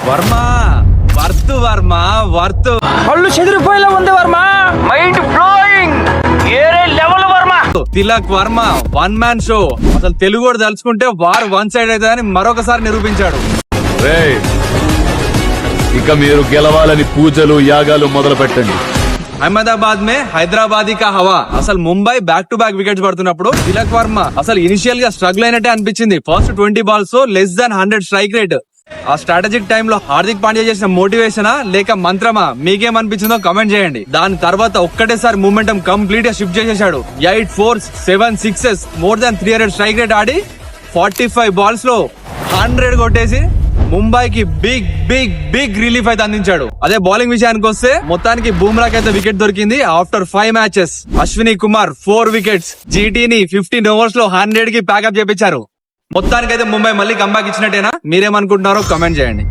Varma worth కళ్ళు చెదిరిపోయేలా ఉంది వర్మ. Mind blowing. ఏరే level Varma. Tilak Varma one man show. అసలు తెలుగు కూడా తలుచుకుంటే వార్ వన్ సైడ్ అవుతుందని మరొకసారి నిరూపించాడు. ఇక మీరు గెలవాలని పూజలు యాగాలు మొదలు పెట్టండి. అహ్మదాబాద్ మే హైదరాబాదీ కా హవా. అసలు Mumbai back to back wickets పడుతున్నప్పుడు తిలక్ వర్మ అసలు ఇనిషియల్ గా స్ట్రగుల్ అయినట్టే అనిపించింది. First 20 balls less than 100 strike rate. ఆ స్ట్రాటజిక్ టైమ్ లో హార్దిక్ పాండ్యా చేసిన మోటివేషనా లేక మంత్రమా మీకేమనిపించిందో కమెంట్ చేయండి. దాని తర్వాత ఒక్కటేసారి మూమెంటం కంప్లీట్ గా షిఫ్ట్ చేసేశాడు. 8 4s 7 6s more than 300 strike rate ఆడి 45 balls లో 100 కొట్టేసి ముంబైకి బిగ్ రిలీఫ్ అయితే అందించాడు. అదే బౌలింగ్ విషయానికి వస్తే మొత్తానికి బూమ్రాకి అయితే వికెట్ దొరికింది after 5 matches. Ashwini Kumar 4 wickets. జీటీని 15 overs లో 100 కి ప్యాకప్ చేపించారు. మొత్తానికైతే ముంబై మళ్ళీ కంబ్యాక్ ఇచ్చినట్టేనా? మీరేమనుకుంటున్నారో కామెంట్ చేయండి.